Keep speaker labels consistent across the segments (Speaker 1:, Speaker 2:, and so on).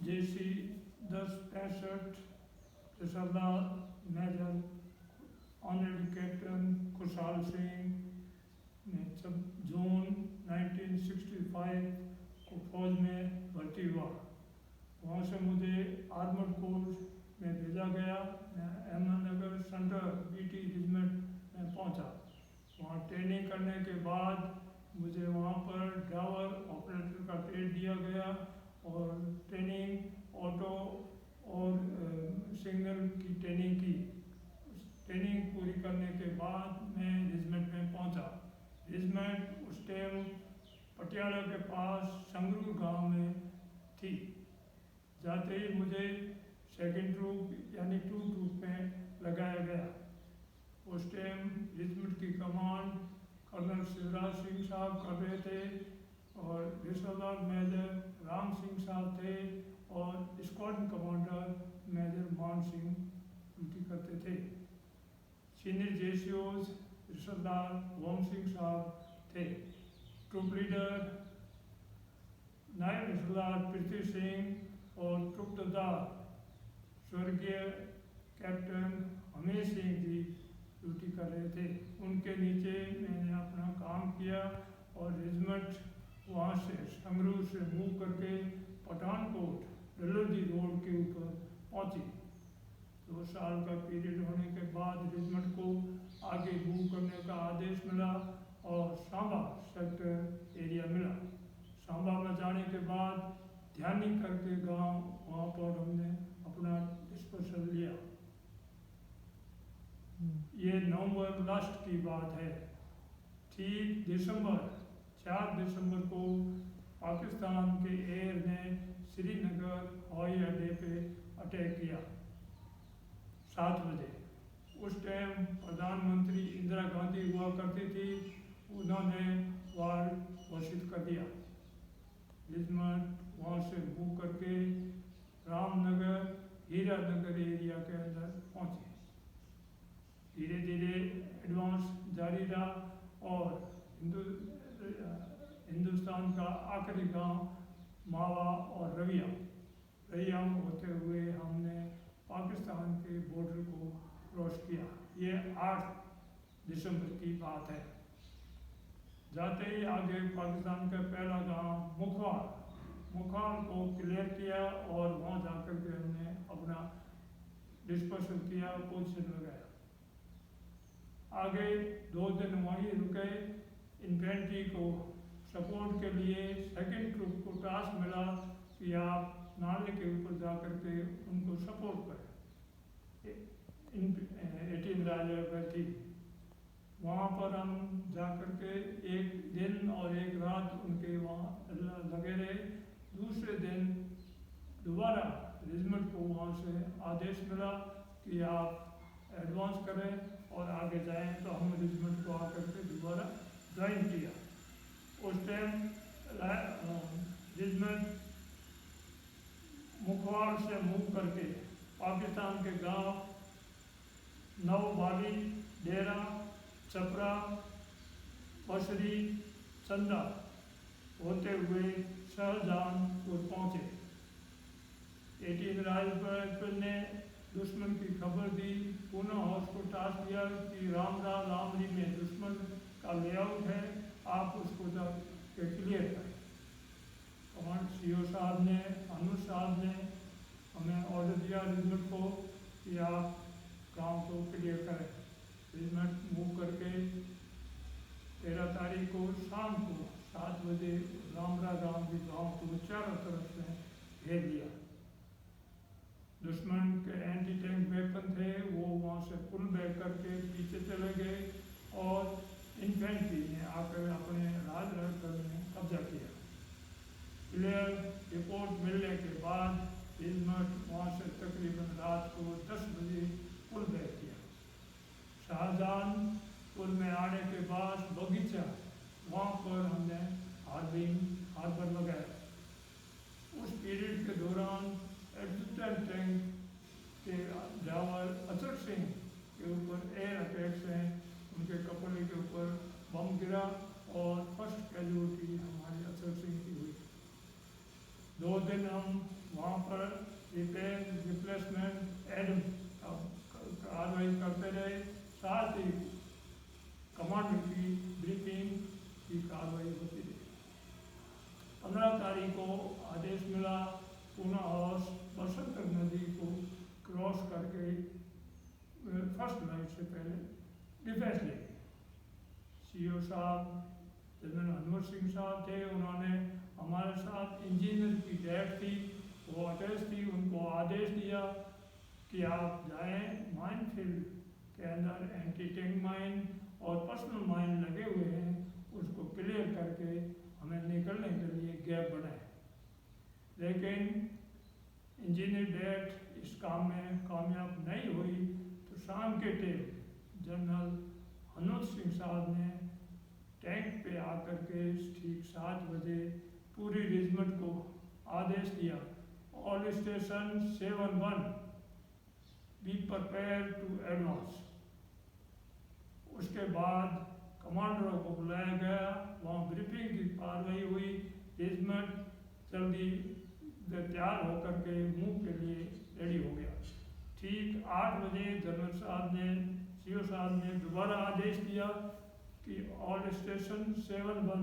Speaker 1: JC 1065 रिसरला major honorary captain खुशहाल सिंह ने जून 1965 को फौज में भर्ती हुआ। वहाँ से मुझे आर्मर्ड कोर्स में भेजा गया। मैं अहमदनगर सेंट्रल BT रेजिमेंट में पहुँचा। वहाँ ट्रेनिंग करने के बाद मुझे वहाँ पर ड्राइवर ऑपरेटर का ट्रेड दिया गया और ट्रेनिंग ऑटो और सिग्नल की ट्रेनिंग की। ट्रेनिंग पूरी करने के बाद मैं रेजिमेंट में पहुँचा। रेजिमेंट उस टाइम पटियाला के पास संगरूर गांव में थी। जाते ही मुझे सेकंड ट्रूप यानी 2 ट्रूप में लगाया गया। उस टाइम रेजिमेंट की कमांड कर्नल शिवराज सिंह साहब कर रहे थे और रिसर्वर मेजर राम सिंह साहब थे और स्क्वाड्रन कमांडर मेजर मान सिंह ड्यूटी करते थे। सीनियर JCOs रिसर्दार वोम सिंह साहब थे। ट्रूप लीडर नायब रिसर्दार पृथ्वी सिंह और ट्रूप दफ्तर स्वर्गीय कैप्टन हमीर सिंह जी ड्यूटी कर रहे थे। उनके नीचे मैंने अपना काम किया और रेजिमेंट वहाँ से संगरूर से मूव करके पठानकोट डलोजी रोड के ऊपर पहुँची। 2 साल का पीरियड होने के बाद रेजिमेंट को आगे मूव करने का आदेश मिला और सांबा सेक्टर एरिया मिला। सांबा में जाने के बाद ध्यानी करके गांव वहाँ पर हमने अपना डिस्पर्सल लिया। ये नवंबर लास्ट की बात है। ठीक 4 दिसंबर को पाकिस्तान के एयर ने श्रीनगर हवाई अड्डे पे अटैक किया 7 बजे। उस टाइम प्रधानमंत्री इंदिरा गांधी हुआ करती थी। उन्होंने वार घोषित कर दिया। रेजिमेंट वहाँ से मूव करके रामनगर हीरानगर एरिया के अंदर पहुँचे। धीरे धीरे एडवांस जारी रहा और हिंदुस्तान का आखिरी गांव मावा और रैया होते हुए हमने पाकिस्तान के बॉर्डर को क्रॉस किया। ये 8 दिसंबर की बात है। जाते ही आगे पाकिस्तान का पहला गांव मुखाल को क्लियर किया और वहाँ जाकर के हमने अपना डिस्पर्सल किया, पोजीशन लगाया। आगे 2 दिन वहीं रुके। इन्फेंट्री को सपोर्ट के लिए सेकंड ट्रूप को टास्क मिला कि आप नाले के ऊपर जाकर के उनको सपोर्ट करें। 18 राजा थी। वहाँ पर हम जाकर के 1 दिन और 1 रात उनके वहाँ लगे रहे। दूसरे दिन दोबारा रेजिमेंट को वहाँ से आदेश मिला कि आप एडवांस करें और आगे जाएं। तो हम रेजिमेंट को आकर के दोबारा ज्वाइन किया। उस टाइम रेजिमेंट मुखवाड़ से मूव करके पाकिस्तान के गांव नवबाली, डेरा, छपरा, बसरी, चंदा होते हुए शाहजहानपुर पहुँचे। 18 राइफल ने दुश्मन की खबर दी। पुनः हाउस को टास्क दिया कि रामरी में दुश्मन का लेआउट है, आप उसको जाके क्लियर करें। कमांड CO साहब ने, अनुज साहब ने हमें ऑर्डर दिया रेजिमेंट को कि आप गांव को क्लियर करें। रेजिमेंट मूव करके 13 तारीख को शाम को 7 बजे रामरा गांव को चारों तरफ से घेर लिया। दुश्मन के एंटी टैंक वेपन थे, वो वहाँ से पुल बैक करके पीछे चले गए और इन्फेंट्री ने आकर अपने राजगढ़ में कब्जा किया। क्लियर रिपोर्ट मिलने के बाद रेजिमेंट वहाँ से तकरीबन रात को 10 बजे पुल बैक किया। शाहजहानपुर में आने के बाद बगीचा वहाँ पर हमने हार्बर लगाया। उस पीरियड के दौरान एडजुटेंट टैंक के ड्राइवर अचल सिंह के ऊपर एयर अटैक्स हैं। उनके कपड़े के ऊपर बम गिरा और फर्स्ट कैजुअल्टी हमारे अचल सिंह की हुई। 2 दिन हम वहाँ पर रिपेयर रिप्लेसमेंट एड कार्रवाई करते रहे, साथ ही कमांडर की ब्रीफिंग की कार्रवाई होती रही। 15 तारीख को आदेश मिला पूना हाउस बसंत नदी को क्रॉस करके फर्स्ट लाइट से पहले डिफेंस ले गए। सीओ साहब जनरल हनुमत सिंह साहब थे, उन्होंने हमारे साथ इंजीनियर की डेट थी, वो अटैच थी, उनको आदेश दिया कि आप जाएं माइन फील्ड के अंदर एंटी टैंक माइन और पर्सनल माइन लगे हुए हैं, उसको क्लियर करके हमें निकलने के लिए गैप बनाए। लेकिन इंजीनियर डेट इस काम में कामयाब नहीं हुई, तो शाम के टाइम जनरल हनुमत सिंह साहब ने टैंक पे आकर के ठीक 7 बजे पूरी रेजिमेंट को आदेश दिया, all station 7-1 be prepare to advance. उसके बाद कमांडरों को बुलाया गया, वहाँ ब्रीफिंग की कार्रवाई हुई, रेजिमेंट जल्दी तैयार होकर के मूव के लिए रेडी हो गया। ठीक 8 बजे जनरल साहब ने सीओ साहब ने दोबारा आदेश दिया कि ऑल स्टेशन 7-1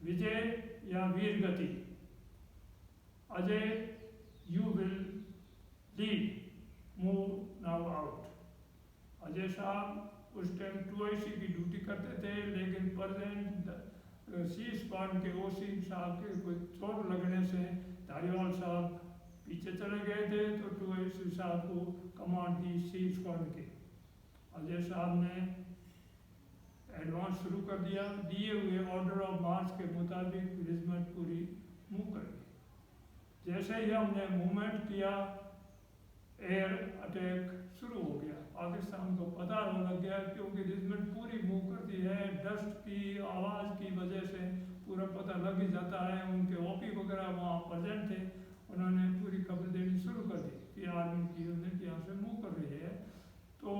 Speaker 1: विजय या वीर गति, Ajay you will lead, move now out. Ajay साहब उस टाइम 2IC की ड्यूटी करते थे, लेकिन प्रेजेंट सी स्क्वाड के ओसी साहब के कोई चोट लगने से धारीवाल साहब पीछे चले गए थे, तो 2IC साहब को कमांड दी सी स्क्वाड के। अजय साहब ने एडवांस शुरू कर दिया, दिए हुए ऑर्डर ऑफ मार्च के मुताबिक रेजिमेंट पूरी मूव कर गई। जैसे ही हमने मूवमेंट किया, एयर अटैक शुरू हो गया। पाकिस्तान को पता होने लग गया, क्योंकि रेजिमेंट पूरी मूव करती है, डस्ट की आवाज़ की वजह से पूरा पता लग ही जाता है। उनके ओपी वगैरह वहाँ प्रेजेंट थे, उन्होंने पूरी खबर देनी शुरू कर दी कि आर्मी की यूनिट यहाँ से मूव कर रही है। तो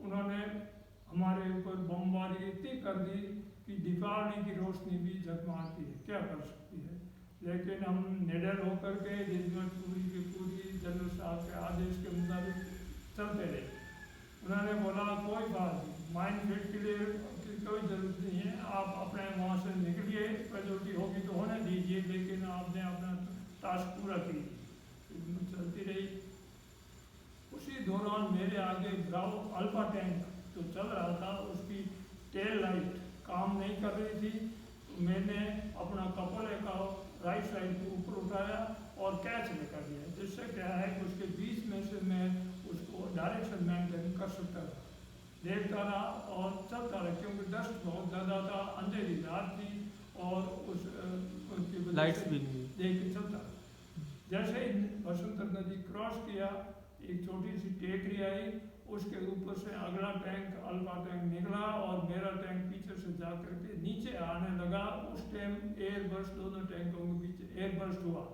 Speaker 1: उन्होंने हमारे ऊपर बमबारी इतनी कर दी कि दीपावली की रोशनी भी जगमगाती है, क्या कर सकती है। लेकिन हम निडर होकर के रेजिमेंट पूरी की पूरी जनरल साहब के आदेश के मुताबिक चलते रहे। उन्होंने बोला कोई बात नहीं, माइन फील्ड के लिए कोई ज़रूरत नहीं है, आप अपने वहाँ से निकलिए, कैजुअल्टी होगी तो होने दीजिए, लेकिन आपने अपना टास्क पूरा कीजिए। चलती रही। उसी दौरान मेरे आगे ब्रावो अल्फा टैंक जो चल रहा था, उसकी टेल लाइट काम नहीं कर रही थी, तो मैंने अपना कपड़े का राइट साइड को ऊपर उठाया और कैच लेकर दिया, जिससे क्या है कि उसके बीच में से मैं उसको डायरेक्शन मेंटेन कर सकता था। देखता रहा और चलता रहा, क्योंकि डस्ट बहुत ज़्यादा था, अंधेरी रात थी और उसकी वजह से देख के चलता रहा। जैसे ही बसंत नदी क्रॉस किया, एक छोटी सी टेकरी आई, उसके ऊपर से अगला टैंक अल्फा टैंक निकला और मेरा टैंक पीछे से जा करके नीचे आने लगा। उस टाइम एयर बर्स्ट, दोनों टैंकों के बीच एयर बर्स्ट हुआ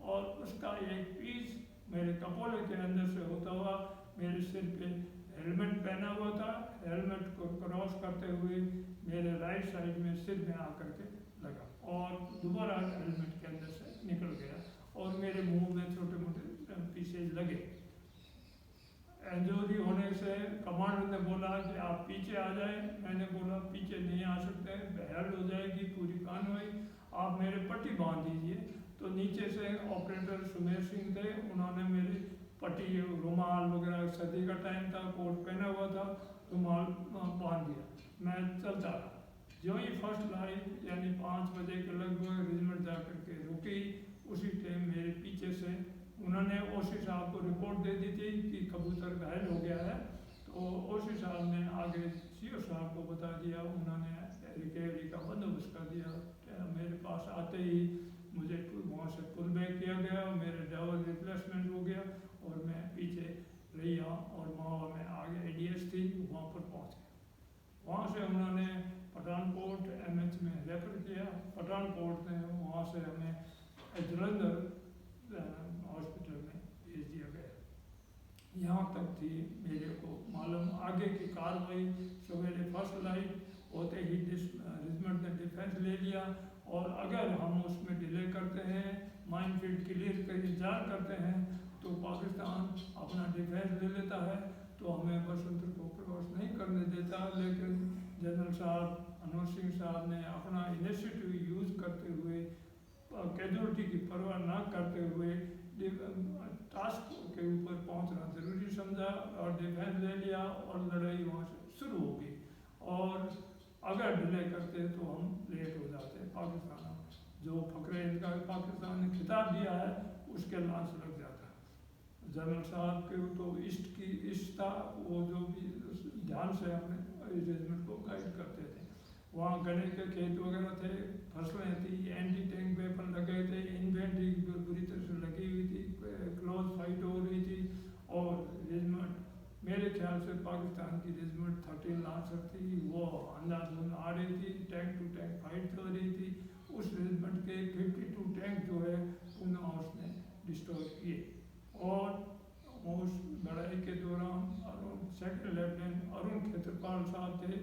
Speaker 1: और उसका एक पीस मेरे कपोले के अंदर से होता हुआ मेरे सिर पे, हेलमेट पहना हुआ था, हेलमेट को क्रॉस करते हुए मेरे राइट साइड में सिर में आकर के लगा और दोबारा हेलमेट के अंदर से निकल गया और मेरे मुंह में छोटे मोटे पीसेज लगे। इंजरी होने से कमांडर ने बोला कि आप पीछे आ जाए। मैंने बोला पीछे नहीं आ सकते, बहल हो जाएगी पूरी कानवाई, आप मेरे पट्टी बांध दीजिए। तो नीचे से ऑपरेटर सुमेर सिंह थे, उन्होंने मेरी पट्टी, रुमाल वगैरह, सर्दी का टाइम था, कोट पहना हुआ था, रुमाल बांध दिया। मैं चलता रहा। जो ही फर्स्ट लाइट यानी 5 बजे के लगभग रेजिमेंट जा करके रुकी, उसी टाइम मेरे पीछे से उन्होंने ओसी साहब को रिपोर्ट दे दी थी कि कबूतर घायल हो गया है। तो ओसी साहब ने आगे सीओ साहब को बता दिया, उन्होंने रिकवरी का बंदोबस्त कर दिया। मेरे पास आते ही मुझे वहाँ से पुल बैक किया गया, मेरे डबल रिप्लेसमेंट हो गया और मैं पीछे रैया और मावा में आगे ADS थी, वहाँ पर पहुँच गया। वहाँ से उन्होंने पठानकोट MH में रेफर किया। पठानकोट ने वहाँ से हमें जलंधर हॉस्पिटल में भेज दिया गया। यहाँ तक थी मेरे को मालूम। आगे की कार्रवाई सवेरे फर्स्ट लाइट होते ही रेजिमेंट ने डिफेंस ले लिया और अगर हम उसमें डिले करते हैं माइनफील्ड क्लियर का इंतजार करते हैं तो पाकिस्तान अपना डिफेंस ले लेता है, तो हमें बसंतर को क्रॉस नहीं करने देता। लेकिन जनरल साहब मनोज सिंह साहब ने अपना इनिशिएटिव यूज़ करते हुए, कैजुअलिटी की परवाह ना करते हुए टास्क के ऊपर पहुंचना ज़रूरी समझा और डिफेंस ले लिया और लड़ाई वहाँ से शुरू हो गई। और अगर डिले करते तो हम लेट हो जाते। पाकिस्तान जो फखरे इनका पाकिस्तान ने खिताब दिया है उसके लांच लग जाता। जनरल साहब के तो ईस्ट था, वो जो भी ध्यान से अपने रेजिमेंट को गाइड करते थे। वहाँ गन्ने के खेत वगैरह थे, फसलें थी, एंटी टैंक वेपन लगे थे, इन्फेंट्री बुरी तरह से लगी हुई थी, क्लोज फाइट हो रही थी। और रेजिमेंट मेरे ख्याल से पाकिस्तान की रेजिमेंट 13 लांसर थी, वो अंधाधुंध आ रही थी, टैंक टू टैंक फाइट चल रही थी। उस रेजिमेंट के 52 टैंक जो है उन्हें उसने डिस्ट्रॉय किए। और उस लड़ाई के दौरान सेकंड लेफ्टिनेंट अरुण खेत्रपाल साहब थे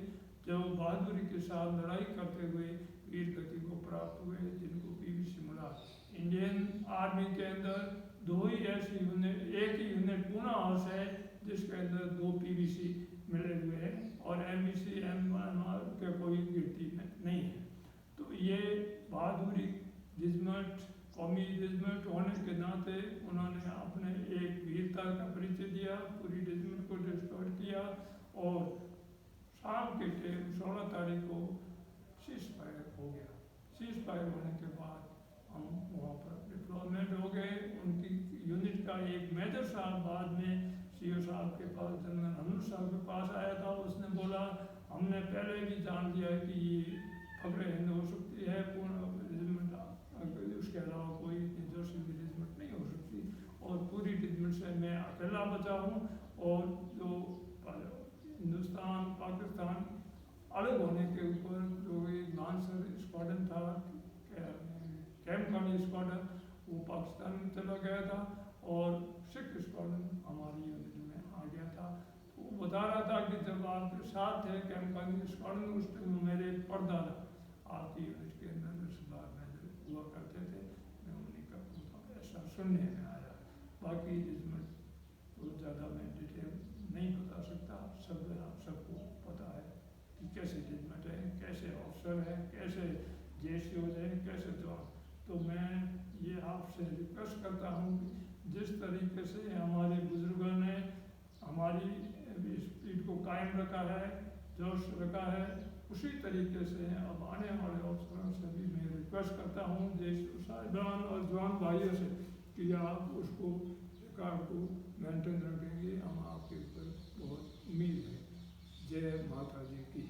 Speaker 1: जो बहादुरी के साथ लड़ाई करते हुए वीर गति को प्राप्त हुए, जिनको पीवीसी मिला। इंडियन आर्मी के अंदर दो ही ऐसी यूनिट, एक ही यूनिट पूना हाउस है जिसके अंदर 2 पीवीसी मिले हुए हैं और एमवीसी एमआर के कोई गिनती नहीं है। तो ये बहादुरी रेजिमेंट, कौमी रेजिमेंट होने के नाते उन्होंने अपने एक वीरता का परिचय दिया, पूरी रेजिमेंट को डिस्ट्रॉय किया। और शाम के टाइम 16 तारीख को सीज फायर हो गया। सीज फायर होने के बाद हम वहाँ पर डिप्लॉयमेंट हो गए। उनकी यूनिट का एक मेजर साहब बाद में सीओ साहब के पास, जनरल हनुर साहब के पास आया था। उसने बोला हमने पहले भी जान लिया है कि ये फखरे हिंद हो सकती है, पूर्ण रेजिमेंट उसके अलावा कोई जोशी रेजिमेंट नहीं हो सकती। और पूरी रेजिमेंट से मैं अकेला बचा हूँ। और जो हिंदुस्तान पाकिस्तान अलग होने के ऊपर जो एक लांसर स्क्वाड्रन था, कैंप कर्नी स्क्वाड्रन, वो पाकिस्तान में चला गया था और सिख स्क्वाड्रन हमारी यूनिट में आ गया था। तो वो बता रहा था कि जब आपके साथ थे कैंप कर्नी स्क्वाड्रन, उस टाइम मेरे परदादा आपकी यूनिट के अंदर सरदार मेजर हुआ करते थे। मैं उन्हीं का ऐसा सुनने में आया। बाकी रेजिमेंट तो ज़्यादा मैं डिटेल नहीं बता सकता। सबको पता है कि कैसे रेजिमेंट है, कैसे अफसर है, कैसे जेसीओज हैं, कैसे जवान। तो मैं ये आपसे रिक्वेस्ट करता हूँ कि जिस तरीके से हमारे बुजुर्गों ने हमारी स्पीड को कायम रखा है, जोश रखा है, उसी तरीके से अब आने वाले अफसरों से भी मैं रिक्वेस्ट करता हूँ साहिबान और जवान भाइयों से कि आप उसको रिकॉर्ड को मेंटेन रखेंगे। हम आपके ऊपर बहुत उम्मीद है। जय माता जी की।